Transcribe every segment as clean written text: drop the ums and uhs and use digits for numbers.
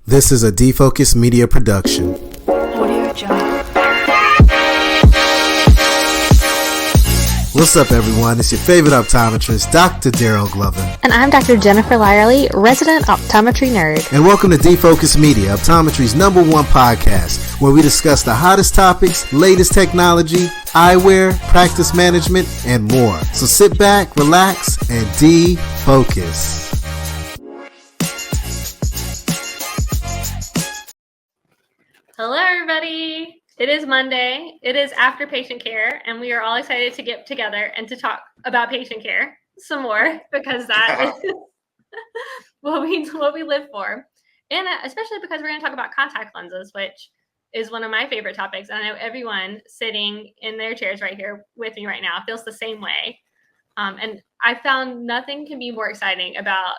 This is a Defocus Media production. Audio Jungle. What's up, everyone? It's your favorite optometrist, Dr. Daryl Glovin. And I'm Dr. Jennifer Lyerly, resident optometry nerd. And welcome to Defocus Media, optometry's #1 podcast, where we discuss the hottest topics, latest technology, eyewear, practice management, and more. So sit back, relax, and defocus. Hello, everybody. It is Monday. It is after patient care, and we are all excited to get together and to talk about patient care some more because that is what we live for. And especially because we're going to talk about contact lenses, which is one of my favorite topics. And I know everyone sitting in their chairs right here with me right now feels the same way. And I found nothing can be more exciting about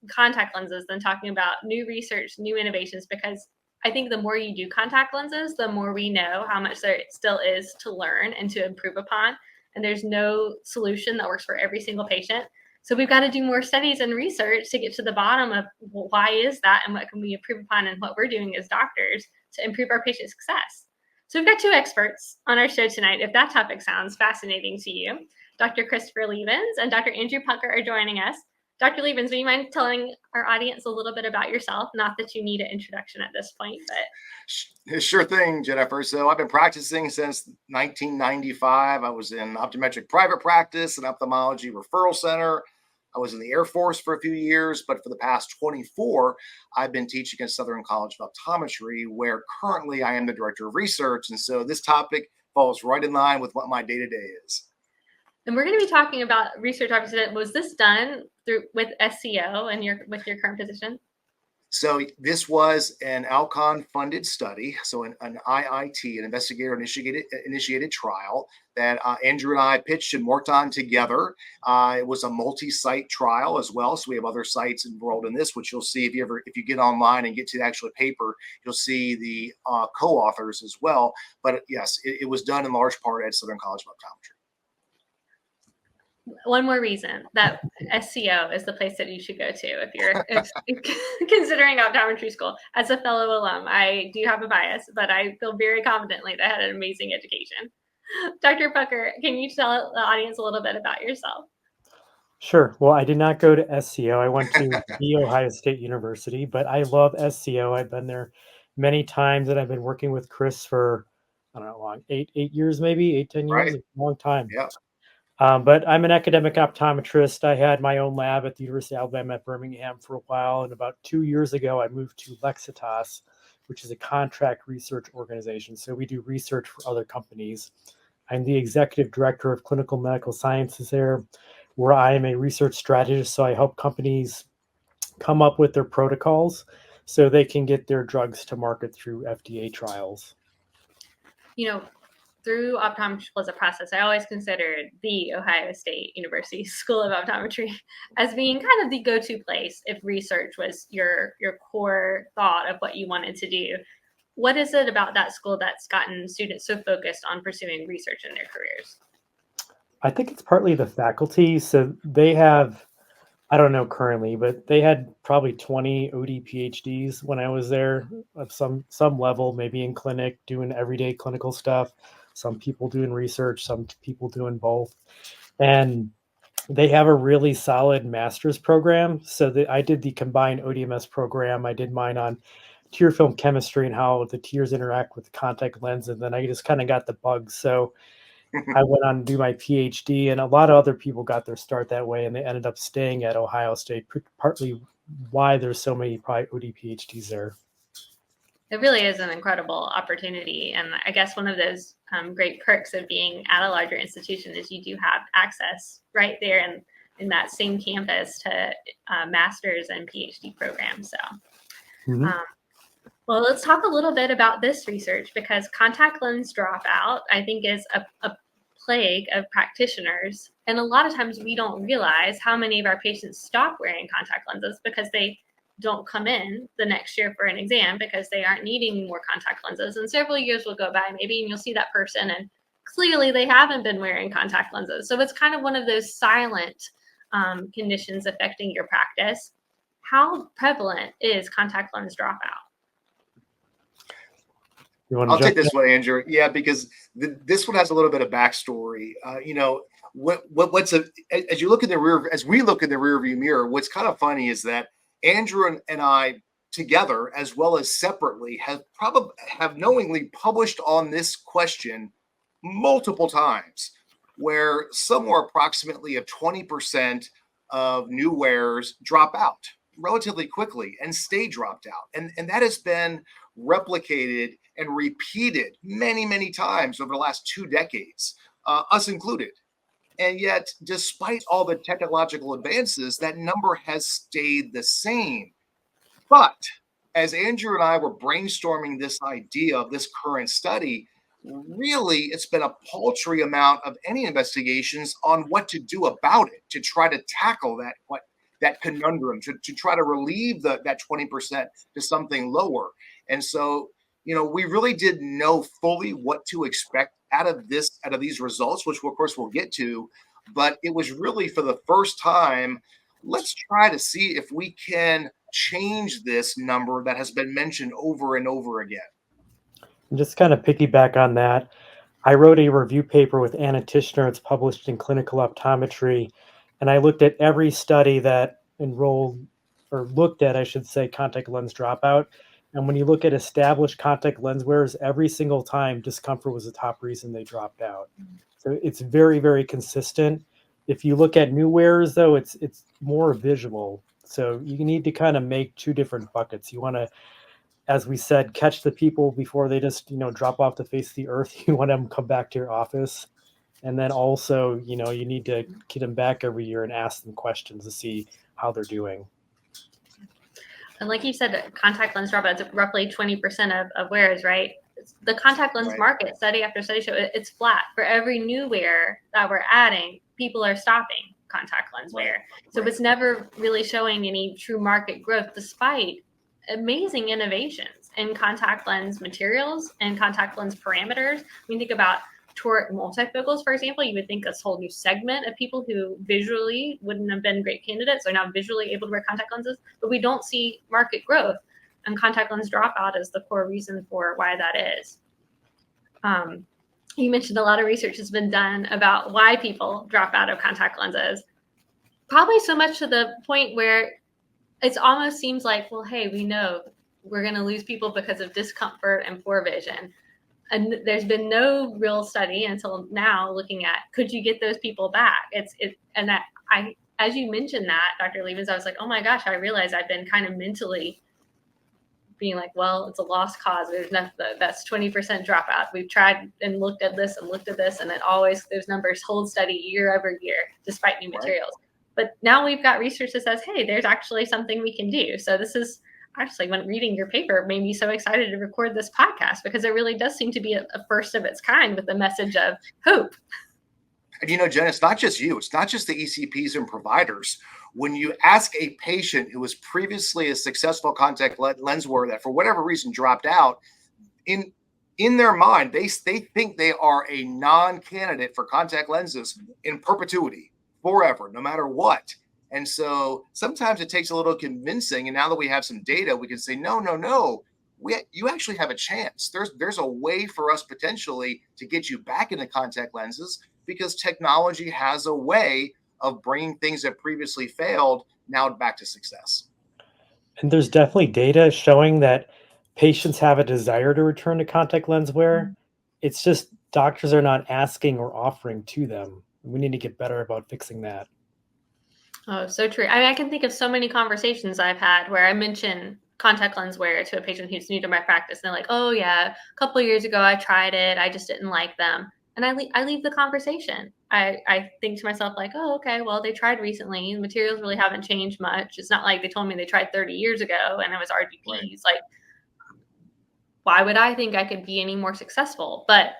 contact lenses than talking about new research, new innovations, because I think the more you do contact lenses, the more we know how much there still is to learn and to improve upon. And there's no solution that works for every single patient. So we've got to do more studies and research to get to the bottom of why is that and what can we improve upon and what we're doing as doctors to improve our patient success. So we've got two experts on our show tonight. If that topic sounds fascinating to you, Dr. Christopher Lievens and Dr. Andrew Pucker are joining us. Dr. Lievens, would you mind telling our audience a little bit about yourself? Not that you need an introduction at this point, but. Sure thing, Jennifer. So I've been practicing since 1995. I was in optometric private practice and ophthalmology referral center. I was in the Air Force for a few years, but for the past 24, I've been teaching at Southern College of Optometry, where currently I am the director of research. And so this topic falls right in line with what my day-to-day is. And we're going to be talking about research. Obviously, was this done with SCO and with your current position? So this was an Alcon-funded study, so an IIT, an investigator-initiated trial that Andrew and I pitched and worked on together. It was a multi-site trial as well, so we have other sites enrolled in this, which you'll see if you get online and get to the actual paper, you'll see the co-authors as well. But yes, it was done in large part at Southern College of Optometry. One more reason that SCO is the place that you should go to if you're considering optometry school. As a fellow alum, I do have a bias, but I feel very confidently that I had an amazing education. Dr. Pucker, can you tell the audience a little bit about yourself? Sure. Well, I did not go to SCO. I went to the Ohio State University, but I love SCO. I've been there many times, and I've been working with Chris for, I don't know, long, 8 years, maybe 8-10 years, Right. a long time. Yeah. But I'm an academic optometrist. I had my own lab at the University of Alabama at Birmingham for a while. And about 2 years ago, I moved to Lexitas, which is a contract research organization. So we do research for other companies. I'm the executive director of clinical medical sciences there, where I am a research strategist. So I help companies come up with their protocols so they can get their drugs to market through FDA trials. You know, through optometry as a process, I always considered the Ohio State University School of Optometry as being kind of the go-to place if research was your core thought of what you wanted to do. What is it about that school that's gotten students so focused on pursuing research in their careers? I think it's partly the faculty. So they have, I don't know currently, but they had probably 20 OD PhDs when I was there of some level, maybe in clinic, doing everyday clinical stuff. Some people doing research, some people doing both. And they have a really solid master's program. So I did the combined ODMS program. I did mine on tear film chemistry and how the tears interact with the contact lens. And then I just kind of got the bug. So I went on to do my PhD, and a lot of other people got their start that way. And they ended up staying at Ohio State, partly why there's so many probably OD PhDs there. It really is an incredible opportunity. And I guess one of those great perks of being at a larger institution is you do have access right there in that same campus to master's and PhD programs. So, well, let's talk a little bit about this research, because contact lens dropout, I think, is a plague of practitioners. And a lot of times we don't realize how many of our patients stop wearing contact lenses because they don't come in the next year for an exam because they aren't needing more contact lenses. And several years will go by maybe, and you'll see that person and clearly they haven't been wearing contact lenses. So it's kind of one of those silent conditions affecting your practice. how prevalent is contact lens dropout? I'll take this one, Andrew. Yeah, because this one has a little bit of backstory. As you look in the rear, as we look in the rear view mirror, what's kind of funny is that Andrew and I together, as well as separately, have knowingly published on this question multiple times, where somewhere approximately of 20% of new wearers drop out relatively quickly and stay dropped out. And that has been replicated and repeated many, many times over the last 2 decades, us included. And yet, despite all the technological advances, that number has stayed the same. But as Andrew and I were brainstorming this idea of this current study, really, it's been a paltry amount of any investigations on what to do about it to try to tackle that conundrum, to try to relieve that 20% to something lower. And so, we really didn't know fully what to expect out of these results, which of course we'll get to. But it was really for the first time, let's try to see if we can change this number that has been mentioned over and over again. And just kind of piggyback on that, I wrote a review paper with Anna Tishner. It's published in Clinical Optometry. And I looked at every study that looked at, I should say, contact lens dropout. And when you look at established contact lens wearers, every single time discomfort was the top reason they dropped out. So it's very, very consistent. If you look at new wearers, though, it's more visual. So you need to kind of make 2 different buckets. You want to, as we said, catch the people before they just, drop off the face of the earth. You want them to come back to your office. And then also, you need to get them back every year and ask them questions to see how they're doing. And like you said, contact lens dropout is roughly 20% of wearers, right? The contact lens market, study after study show it's flat. For every new wearer that we're adding, people are stopping contact lens wear. So it's never really showing any true market growth, despite amazing innovations in contact lens materials and contact lens parameters. When you think about toric multifocals, for example, you would think this whole new segment of people who visually wouldn't have been great candidates are now visually able to wear contact lenses, but we don't see market growth. And contact lens dropout is the core reason for why that is. You mentioned a lot of research has been done about why people drop out of contact lenses. Probably so much to the point where it almost seems like, well, hey, we know we're going to lose people because of discomfort and poor vision. And there's been no real study until now looking at, could you get those people back? As you mentioned that, Dr. Lievens, I was like, oh my gosh, I realized I've been kind of mentally being like, well, it's a lost cause. There's nothing, that's 20% dropout. We've tried and looked at this, and it always, those numbers hold steady year over year, despite new materials. But now we've got research that says, hey, there's actually something we can do. So this is actually, when reading your paper, made me so excited to record this podcast, because it really does seem to be a first of its kind with a message of hope. And Jen, it's not just you. It's not just the ECPs and providers. When you ask a patient who was previously a successful contact lens wearer that for whatever reason dropped out, in their mind, they think they are a non-candidate for contact lenses in perpetuity, forever, no matter what. And so sometimes it takes a little convincing. And now that we have some data, we can say, no, you actually have a chance. There's a way for us potentially to get you back into contact lenses, because technology has a way of bringing things that previously failed now back to success. And there's definitely data showing that patients have a desire to return to contact lens wear. It's just doctors are not asking or offering to them. We need to get better about fixing that. Oh, so true. I can think of so many conversations I've had where I mention contact lens wear to a patient who's new to my practice. And they're like, oh yeah, a couple of years ago, I tried it. I just didn't like them. And I leave the conversation. I think to myself like, oh, okay, well, they tried recently. The materials really haven't changed much. It's not like they told me they tried 30 years ago and it was RGPs. Right. Like, why would I think I could be any more successful? But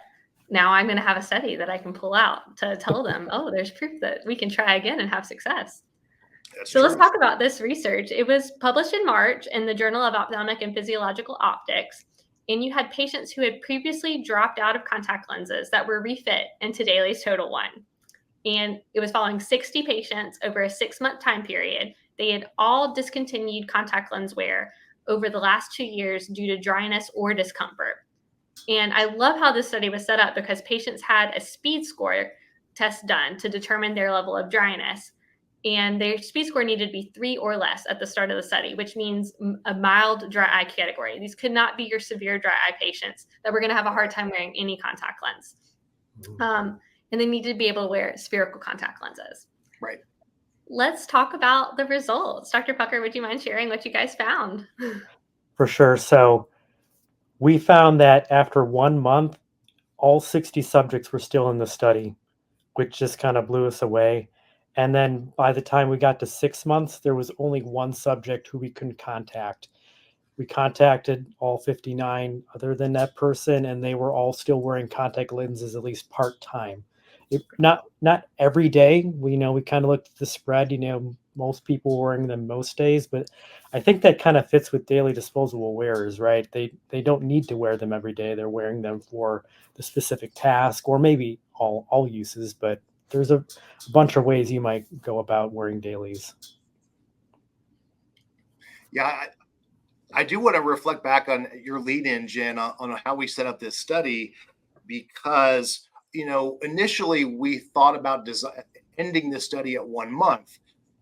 now I'm going to have a study that I can pull out to tell them, oh, there's proof that we can try again and have success. So let's talk about this research. It was published in March in the Journal of Ophthalmic and Physiological Optics. And you had patients who had previously dropped out of contact lenses that were refit into Dailies Total One. And it was following 60 patients over a 6-month time period. they had all discontinued contact lens wear over the last 2 years due to dryness or discomfort. And I love how this study was set up because patients had a speed score test done to determine their level of dryness. And their speed score needed to be 3 or less at the start of the study, which means a mild dry eye category. These could not be your severe dry eye patients that were going to have a hard time wearing any contact lens. And they needed to be able to wear spherical contact lenses. Right. Let's talk about the results. Dr. Pucker, would you mind sharing what you guys found? For sure. So we found that after 1 month, all 60 subjects were still in the study, which just kind of blew us away. And then by the time we got to 6 months, there was only one subject who we couldn't contact. We contacted all 59 other than that person, and they were all still wearing contact lenses at least part-time. Not every day. We kind of looked at the spread, most people wearing them most days, but I think that kind of fits with daily disposable wearers, right? They don't need to wear them every day. They're wearing them for the specific task or maybe all uses, but there's a bunch of ways you might go about wearing dailies. Yeah, I do want to reflect back on your lead-in, Jen, on how we set up this study, because initially we thought about ending this study at 1 month,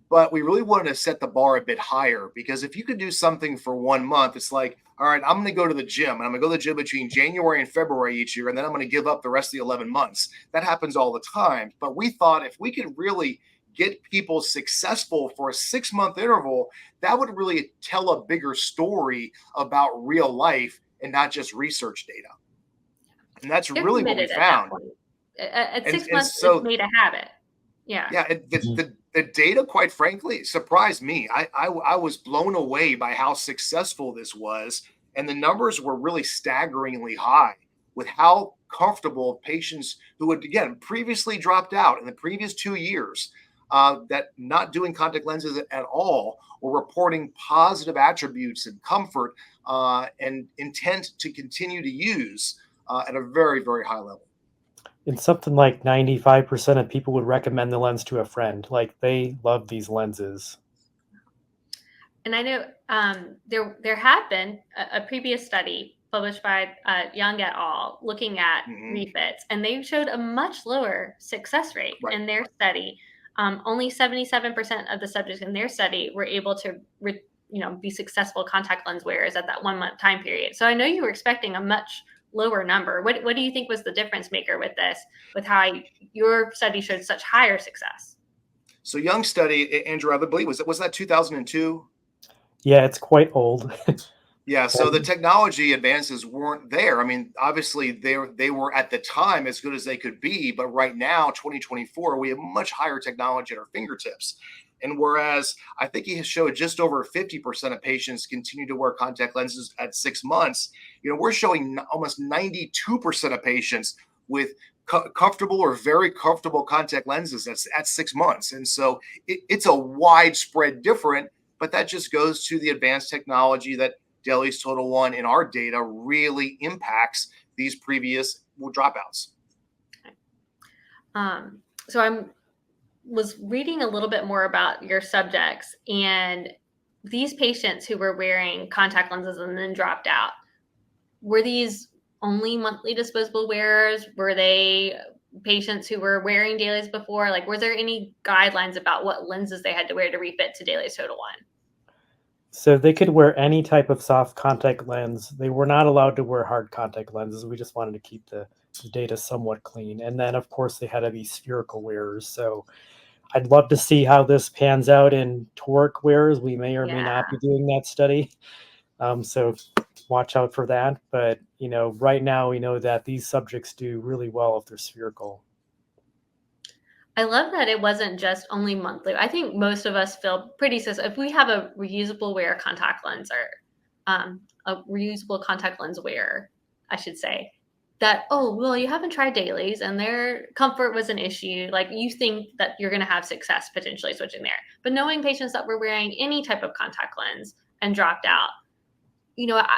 but we really wanted to set the bar a bit higher, because if you could do something for 1 month, it's like, all right, I'm going to go to the gym, and I'm going to go to the gym between January and February each year, and then I'm going to give up the rest of the 11 months. That happens all the time. But we thought if we could really get people successful for a 6-month interval, that would really tell a bigger story about real life and not just research data. And that's really what we found. At 6 months, it's made a habit. Yeah. Yeah. The data, quite frankly, surprised me. I was blown away by how successful this was. And the numbers were really staggeringly high with how comfortable patients who had, again, previously dropped out in the previous 2 years, that not doing contact lenses at all, were reporting positive attributes and comfort and intent to continue to use at a very, very high level. And something like 95% of people would recommend the lens to a friend. Like, they love these lenses. And I know there had been a previous study published by Young et al. Looking at refits, and they showed a much lower success rate in their study. Only 77% of the subjects in their study were able to be successful contact lens wearers at that 1 month time period. So I know you were expecting a much lower number. What do you think was the difference maker with this, with how your study showed such higher success? So Young study, Andrew, I believe, was that 2002? Yeah, it's quite old. Yeah, so the technology advances weren't there. I mean, obviously they were at the time as good as they could be, but right now, 2024, we have much higher technology at our fingertips. And whereas I think he has showed just over 50% of patients continue to wear contact lenses at 6 months, we're showing almost 92% of patients with comfortable or very comfortable contact lenses at 6 months. And so it's a widespread difference, but that just goes to the advanced technology that Dailies Total One in our data really impacts these previous dropouts. So I was reading a little bit more about your subjects, and these patients who were wearing contact lenses and then dropped out, were these only monthly disposable wearers? Were they patients who were wearing dailies before? Like, were there any guidelines about what lenses they had to wear to refit to Dailies Total One? So they could wear any type of soft contact lens. They were not allowed to wear hard contact lenses. We just wanted to keep the data somewhat clean. And then, of course, they had to be spherical wearers. So I'd love to see how this pans out in toric wearers. We may or may not be doing that study. So watch out for that. But, right now we know that these subjects do really well if they're spherical. I love that it wasn't just only monthly. I think most of us feel pretty safe if we have a reusable wear contact lens, or a reusable contact lens wearer, I should say, that, oh, well, you haven't tried dailies and their comfort was an issue. Like, you think that you're going to have success potentially switching there. But knowing patients that were wearing any type of contact lens and dropped out,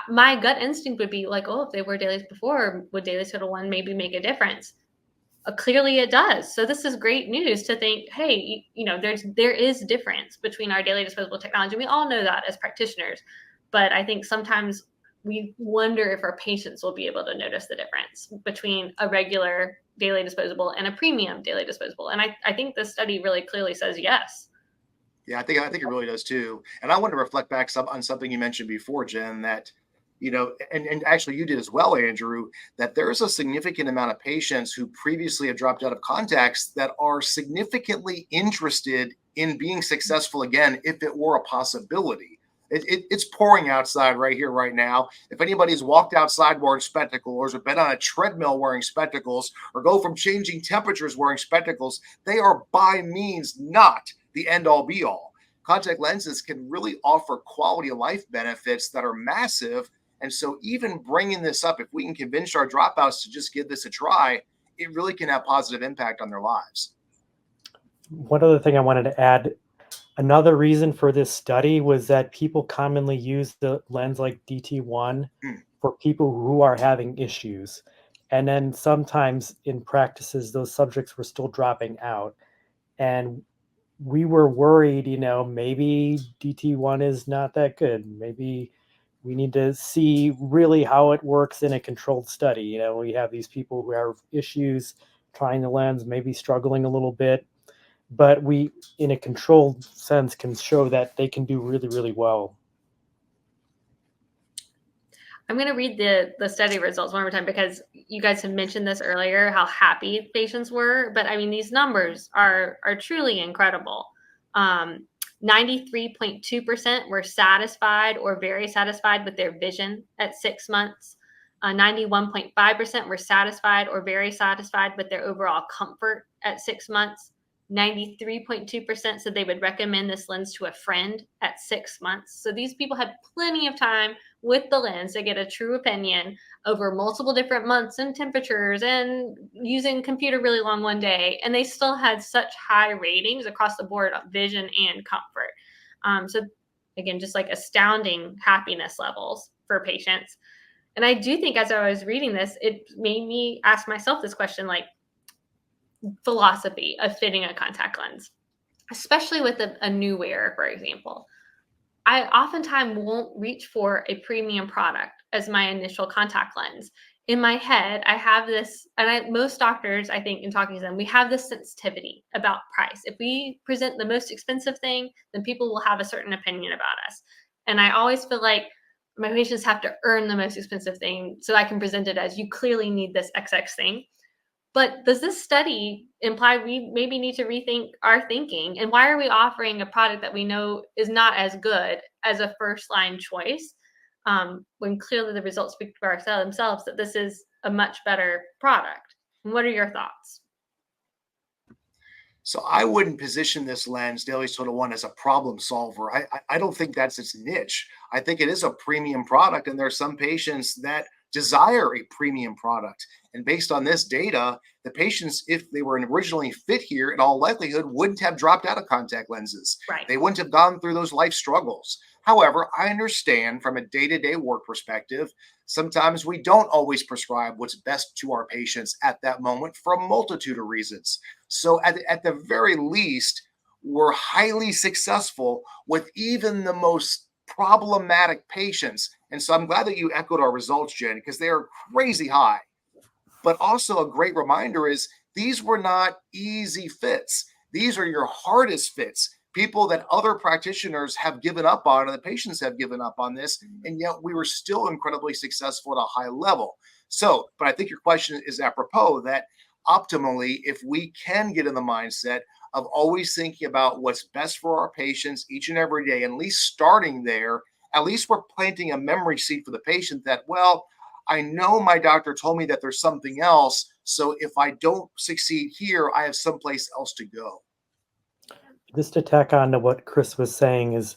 my gut instinct would be like, oh, if they were dailies before, would Dailies Total One maybe make a difference? clearly it does. So this is great news to think, hey, there is difference between our daily disposable technology. We all know that as practitioners, but I think sometimes we wonder if our patients will be able to notice the difference between a regular daily disposable and a premium daily disposable. And I think this study really clearly says yes. Yeah, I think it really does too. And I want to reflect back on something you mentioned before, Jen, that and actually you did as well, Andrew, that there's a significant amount of patients who previously have dropped out of contacts that are significantly interested in being successful again if it were a possibility. It's pouring outside right here, right now. If anybody's walked outside wearing spectacles or been on a treadmill wearing spectacles or go from changing temperatures wearing spectacles, they are by means not the end all be all. Contact lenses can really offer quality of life benefits that are massive. And so even bringing this up, if we can convince our dropouts to just give this a try, it really can have positive impact on their lives. One other thing I wanted to add, another reason for this study was that people commonly use the lens like DT1 for people who are having issues. And then sometimes in practices, those subjects were still dropping out. And we were worried, maybe DT1 is not that good. Maybe we need to see really how it works in a controlled study. We have these people who have issues trying the lens, maybe struggling a little bit, but we, in a controlled sense, can show that they can do really, really well. I'm going to read the study results one more time because you guys have mentioned this earlier, how happy patients were. But I mean, these numbers are truly incredible. 93.2% were satisfied or very satisfied with their vision at 6 months. 91.5% were satisfied or very satisfied with their overall comfort at 6 months. 93.2% said they would recommend this lens to a friend at 6 months. So these people had plenty of time with the lens to get a true opinion over multiple different months and temperatures and using computer really long one day. And they still had such high ratings across the board of vision and comfort. So again, just like astounding happiness levels for patients. And I do think as I was reading this, it made me ask myself this question, like, philosophy of fitting a contact lens, especially with a new wearer, for example. I oftentimes won't reach for a premium product as my initial contact lens. In my head, I have this, and most doctors, I think, in talking to them, we have this sensitivity about price. If we present the most expensive thing, then people will have a certain opinion about us. And I always feel like my patients have to earn the most expensive thing so I can present it as, you clearly need this XX thing. But does this study imply we maybe need to rethink our thinking? And why are we offering a product that we know is not as good as a first line choice when clearly the results speak for themselves that this is a much better product? And what are your thoughts? So I wouldn't position this lens, Dailies Total One, as a problem solver. I don't think that's its niche. I think it is a premium product, and there are some patients that desire a premium product. And based on this data, the patients, if they were originally fit here, in all likelihood, wouldn't have dropped out of contact lenses. Right. They wouldn't have gone through those life struggles. However, I understand from a day-to-day work perspective, sometimes we don't always prescribe what's best to our patients at that moment for a multitude of reasons. So at the very least, we're highly successful with even the most problematic patients. And so I'm glad that you echoed our results, Jen, because they are crazy high. But also a great reminder is these were not easy fits. These are your hardest fits. People that other practitioners have given up on, and the patients have given up on this, and yet we were still incredibly successful at a high level. So, but I think your question is apropos that optimally, if we can get in the mindset of always thinking about what's best for our patients each and every day, and at least starting there, at least we're planting a memory seed for the patient that, well, I know my doctor told me that there's something else. So if I don't succeed here, I have someplace else to go. Just to tack on to what Chris was saying is,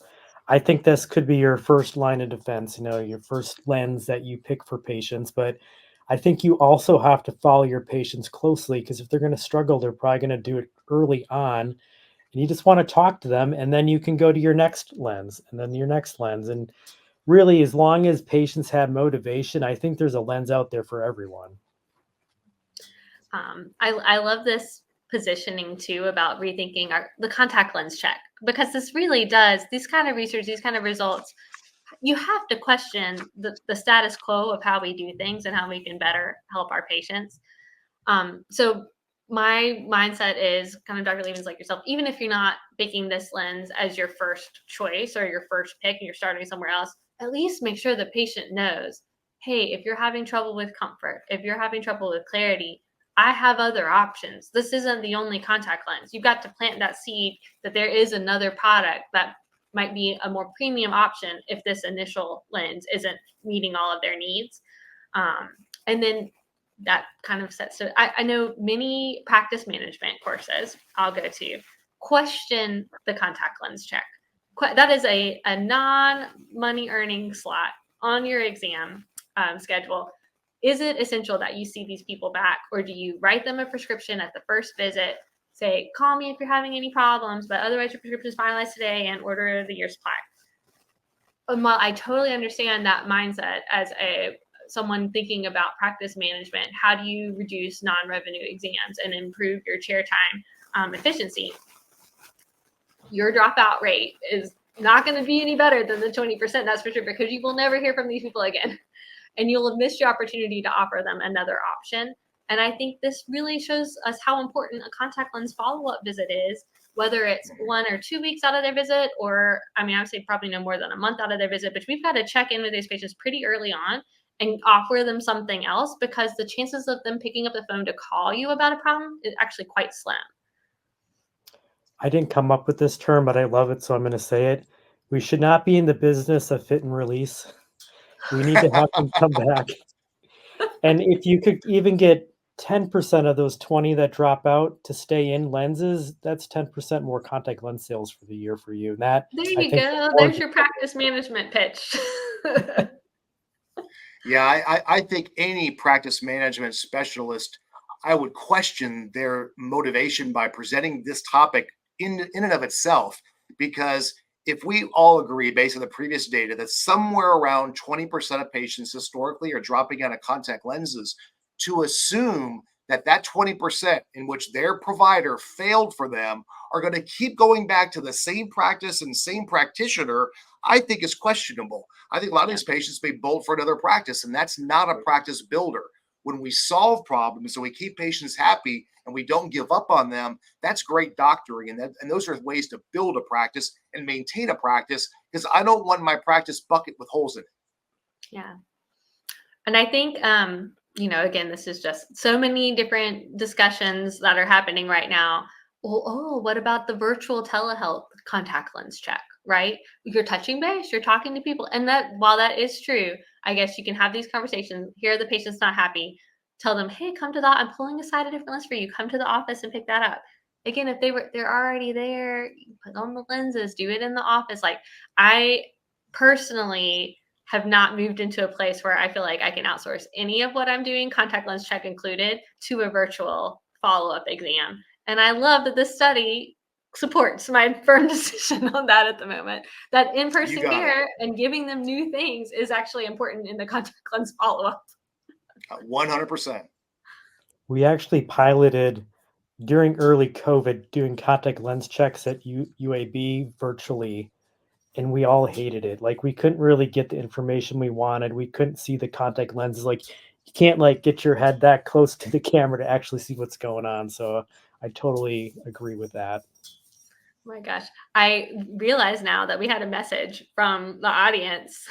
I think this could be your first line of defense, your first lens that you pick for patients. But I think you also have to follow your patients closely, because if they're going to struggle, they're probably going to do it early on. And you just want to talk to them, and then you can go to your next lens and then your next lens. And really, as long as patients have motivation, I think there's a lens out there for everyone. I love this positioning too about rethinking the contact lens check, because this really does, these kind of research, these kind of results, you have to question the status quo of how we do things and how we can better help our patients. So my mindset is kind of Dr. Lievens, like yourself, even if you're not picking this lens as your first choice or your first pick and you're starting somewhere else, at least make sure the patient knows, hey, if you're having trouble with comfort, if you're having trouble with clarity, I have other options. This isn't the only contact lens. You've got to plant that seed that there is another product that might be a more premium option if this initial lens isn't meeting all of their needs. And then that kind of sets to, I know many practice management courses I'll go to question the contact lens check. That is a non-money earning slot on your exam schedule. Is it essential that you see these people back, or do you write them a prescription at the first visit, say, call me if you're having any problems, but otherwise your prescription is finalized today, and order the year supply? While I totally understand that mindset as someone thinking about practice management, how do you reduce non-revenue exams and improve your chair time efficiency? Your dropout rate is not going to be any better than the 20%, that's for sure, because you will never hear from these people again. And you'll have missed your opportunity to offer them another option. And I think this really shows us how important a contact lens follow-up visit is, whether it's 1 or 2 weeks out of their visit, or, I mean, I would say probably no more than a month out of their visit, but we've got to check in with these patients pretty early on and offer them something else, because the chances of them picking up the phone to call you about a problem is actually quite slim. I didn't come up with this term, but I love it, so I'm going to say it. We should not be in the business of fit and release. We need to have them come back. And if you could even get 10% of those 20 that drop out to stay in lenses, that's 10% more contact lens sales for the year for you. And that, there I you think, go. There's your practice management pitch. Yeah, I think any practice management specialist, I would question their motivation by presenting this topic in and of itself, because if we all agree, based on the previous data, that somewhere around 20% of patients historically are dropping out of contact lenses, to assume that that 20% in which their provider failed for them are going to keep going back to the same practice and same practitioner, I think is questionable. I think a lot of these patients may bolt for another practice, and that's not a practice builder. When we solve problems and we keep patients happy and we don't give up on them, that's great doctoring. And those are ways to build a practice and maintain a practice, because I don't want my practice bucket with holes in it. Yeah. And I think, again, this is just so many different discussions that are happening right now. Well, what about the virtual telehealth contact lens check, right? You're touching base, you're talking to people. And that, while that is true, I guess you can have these conversations. Here, the patient's not happy. Tell them, hey, come to I'm pulling aside a different lens for you. Come to the office and pick that up. Again, if they're already there, you put on the lenses, do it in the office. Like, I personally have not moved into a place where I feel like I can outsource any of what I'm doing, contact lens check included, to a virtual follow-up exam. And I love that this study supports my firm decision on that at the moment, that in-person care and giving them new things is actually important in the contact lens follow-up. 100%. We actually piloted during early COVID doing contact lens checks at UAB virtually, and we all hated it. Like, we couldn't really get the information we wanted. We couldn't see the contact lenses. Like, you can't get your head that close to the camera to actually see what's going on. So I totally agree with that. Oh my gosh. I realize now that we had a message from the audience.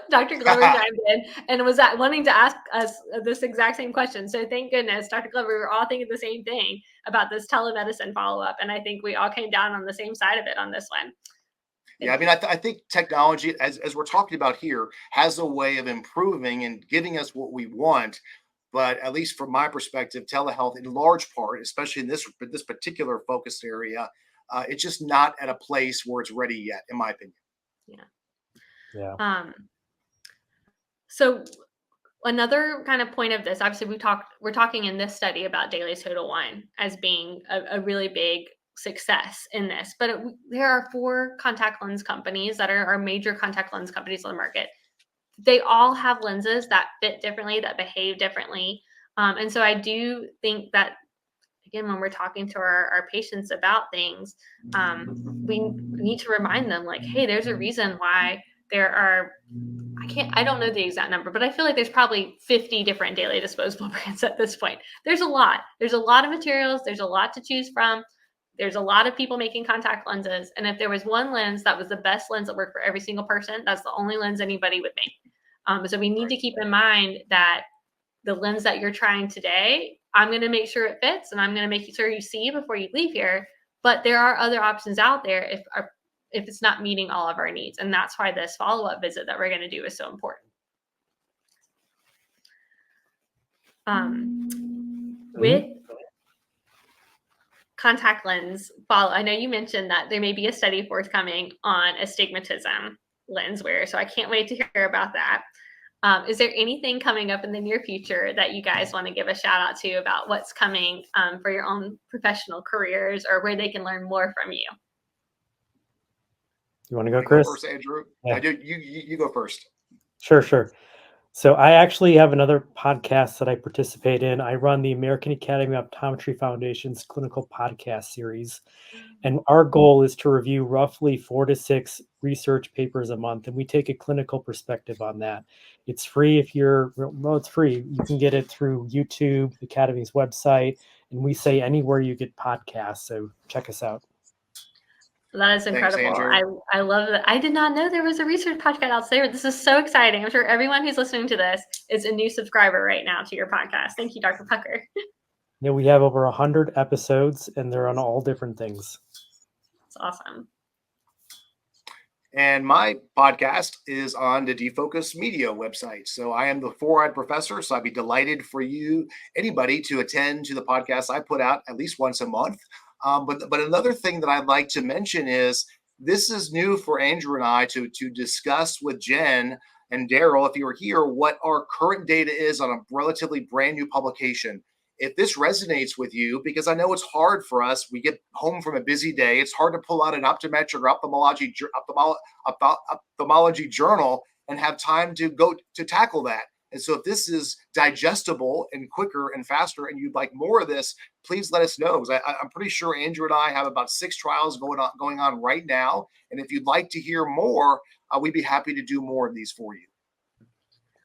Dr. Glover chimed in and was wanting to ask us this exact same question. So thank goodness, Dr. Glover, we were all thinking the same thing about this telemedicine follow-up. And I think we all came down on the same side of it on this one. Yeah, I mean, I think technology, as we're talking about here, has a way of improving and giving us what we want. But at least from my perspective, telehealth, in large part, especially in this particular focused area, it's just not at a place where it's ready yet, in my opinion. Yeah. So another kind of point of this, obviously, we're talking in this study about Daily Total Wine as being a really big success in this, but there are 4 contact lens companies that are major contact lens companies on the market. They all have lenses that fit differently, that behave differently. And so I do think that, again, when we're talking to our patients about things, we need to remind them, like, hey, there's a reason why there are, I don't know the exact number, but I feel like there's probably 50 different daily disposable brands at this point. There's a lot of materials. There's a lot to choose from. There's a lot of people making contact lenses. And if there was one lens that was the best lens that worked for every single person, that's the only lens anybody would make. So we need to keep in mind that the lens that you're trying today, I'm going to make sure it fits, and I'm going to make sure you see before you leave here. But there are other options out there if it's not meeting all of our needs. And that's why this follow-up visit that we're going to do is so important. With contact lens follow, I know you mentioned that there may be a study forthcoming on astigmatism lens wear, so I can't wait to hear about that. Is there anything coming up in the near future that you guys want to give a shout out to about what's coming for your own professional careers, or where they can learn more from you? You want to go, Chris? Go first, Andrew. Yeah. I do. You go first. Sure. So I actually have another podcast that I participate in. I run the American Academy of Optometry Foundation's clinical podcast series. And our goal is to review roughly 4 to 6 research papers a month. And we take a clinical perspective on that. It's free it's free. You can get it through YouTube, the Academy's website, and we say anywhere you get podcasts. So check us out. That is incredible. Thanks, I love that. I did not know there was a research podcast out there. This is so exciting. I'm sure everyone who's listening to this is a new subscriber right now to your podcast. Thank you, Dr. Pucker. Yeah, we have over 100 episodes, and they're on all different things. That's awesome. And my podcast is on the Defocus Media website. So I am the four-eyed professor. So I'd be delighted for anybody to attend to the podcast I put out at least once a month. But another thing that I'd like to mention is this is new for Andrew and I to discuss with Jen and Daryl, if you were here, what our current data is on a relatively brand new publication. If this resonates with you, because I know it's hard for us, we get home from a busy day. It's hard to pull out an optometric or ophthalmology journal and have time to go to tackle that. And so if this is digestible and quicker and faster and you'd like more of this, please let us know. Because I'm pretty sure Andrew and I have about 6 trials going on right now. And if you'd like to hear more, we'd be happy to do more of these for you.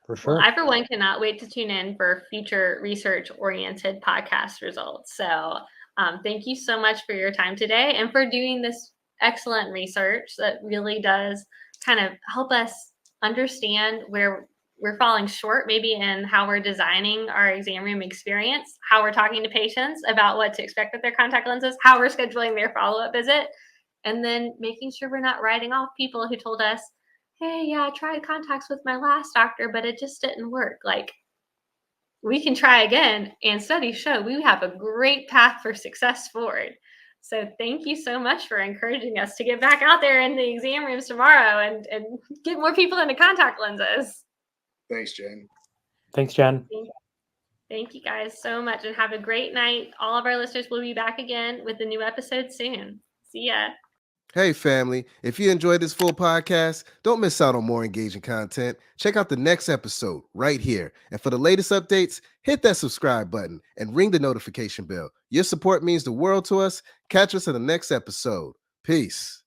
For sure. Well, I, for one, cannot wait to tune in for future research-oriented podcast results. So thank you so much for your time today and for doing this excellent research that really does kind of help us understand where we're falling short, maybe in how we're designing our exam room experience, how we're talking to patients about what to expect with their contact lenses, how we're scheduling their follow-up visit, and then making sure we're not writing off people who told us, hey, yeah, I tried contacts with my last doctor, but it just didn't work. Like, we can try again, and studies show we have a great path for success forward. So thank you so much for encouraging us to get back out there in the exam rooms tomorrow and get more people into contact lenses. Thanks, Jen. Thanks, Jen. Thank you guys so much, and have a great night. All of our listeners will be back again with a new episode soon. See ya. Hey, family, if you enjoyed this full podcast, don't miss out on more engaging content. Check out the next episode right here. And for the latest updates, hit that subscribe button and ring the notification bell. Your support means the world to us. Catch us in the next episode. Peace.